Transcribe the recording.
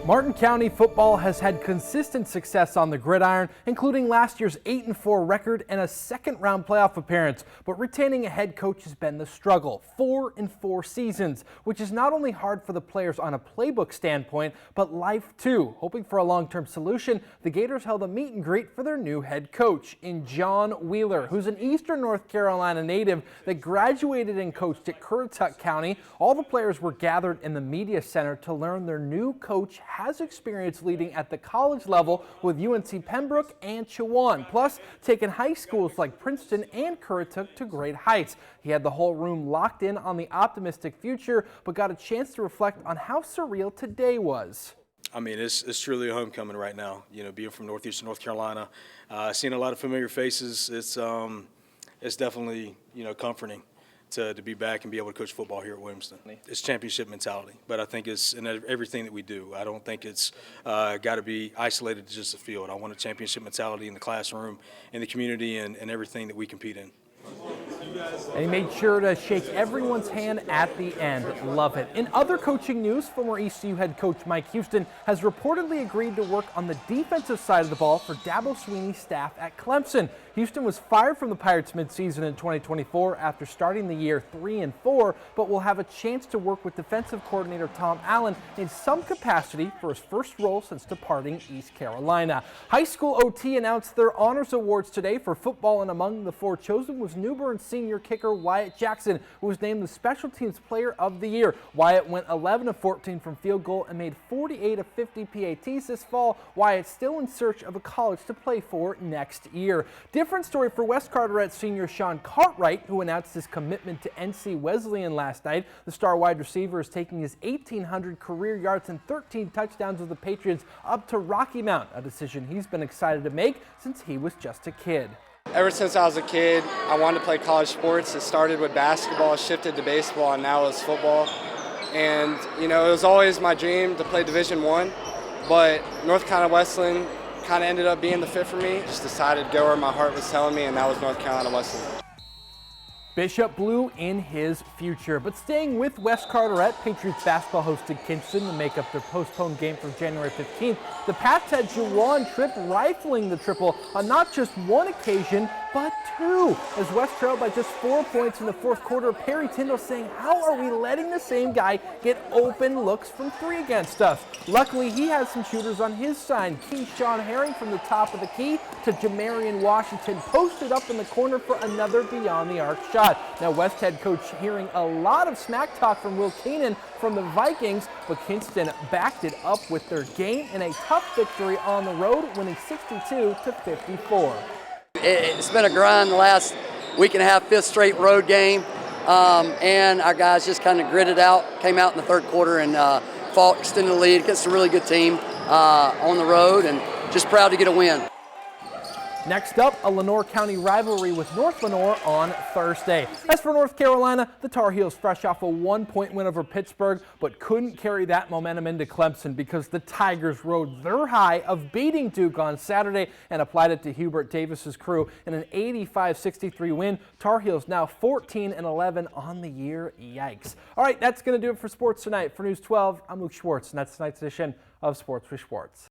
Martin County football has had consistent success on the gridiron, including last year's 8-4 record and a second-round playoff appearance. But retaining a head coach has been the struggle. 4 in 4 seasons, which is not only hard for the players on a playbook standpoint, but life too. Hoping for a long-term solution, the Gators held a meet and greet for their new head coach in John Wheeler, who's an Eastern North Carolina native that graduated and coached at Currituck County. All the players were gathered in the media center to learn their new coach has experience leading at the college level with UNC Pembroke and Chowan, plus taking high schools like Princeton and Currituck to great heights. He had the whole room locked in on the optimistic future, but got a chance to reflect on how surreal today was. I mean, it's truly a homecoming right now. You know, being from Northeastern North Carolina, seeing a lot of familiar faces, it's definitely, you know, comforting to be back and be able to coach football here at Williamston. It's championship mentality, but I think it's in everything that we do. I don't think it's got to be isolated to just the field. I want a championship mentality in the classroom, in the community, and everything that we compete in. And he made sure to shake everyone's hand at the end. Love it. In other coaching news, former ECU head coach Mike Houston has reportedly agreed to work on the defensive side of the ball for Dabo Swinney's staff at Clemson. Houston was fired from the Pirates midseason in 2024 after starting the year 3-4, but will have a chance to work with defensive coordinator Tom Allen in some capacity for his first role since departing East Carolina. High school OT announced their honors awards today for football, and among the 4 chosen was New Bern senior kicker Wyatt Jackson, who was named the Special Teams Player of the Year. Wyatt went 11 of 14 from field goal and made 48 of 50 PATs this fall. Wyatt's still in search of a college to play for next year. Different story for West Carteret senior Sean Cartwright, who announced his commitment to NC Wesleyan last night. The star wide receiver is taking his 1,800 career yards and 13 touchdowns with the Patriots up to Rocky Mount, a decision he's been excited to make since he was just a kid. Ever since I was a kid, I wanted to play college sports. It started with basketball, shifted to baseball, and now it's football. And, you know, it was always my dream to play Division I, but North Carolina Wesleyan kind of ended up being the fit for me. Just decided to go where my heart was telling me, and that was North Carolina Wesleyan. Bishop Blue in his future. But staying with West Carteret, Patriots basketball hosted Kinston to make up their postponed game from January 15th. The Pats had Juwan Tripp rifling the triple on not just one occasion, but 2. As West trailed by just 4 points in the fourth quarter, Perry Tyndall saying, "How are we letting the same guy get open looks from 3 against us?" Luckily, he has some shooters on his side. Keyshawn Herring from the top of the key to Jamarian Washington posted up in the corner for another beyond the arc shot. Now, West head coach hearing a lot of smack talk from Will Keenan from the Vikings, but Kinston backed it up with their game in a tough victory on the road, winning 62-54. It's been a grind the last week and a half, 5th straight road game, and our guys just kind of gritted out, came out in the third quarter and fought, extended the lead against a really good team on the road, and just proud to get a win. Next up, a Lenoir County rivalry with North Lenoir on Thursday. As for North Carolina, the Tar Heels fresh off a 1-point win over Pittsburgh, but couldn't carry that momentum into Clemson because the Tigers rode their high of beating Duke on Saturday and applied it to Hubert Davis's crew in an 85-63 win. Tar Heels now 14-11 on the year. Yikes. All right, that's going to do it for sports tonight. For News 12, I'm Luke Schwartz, and that's tonight's edition of Sports with Schwartz.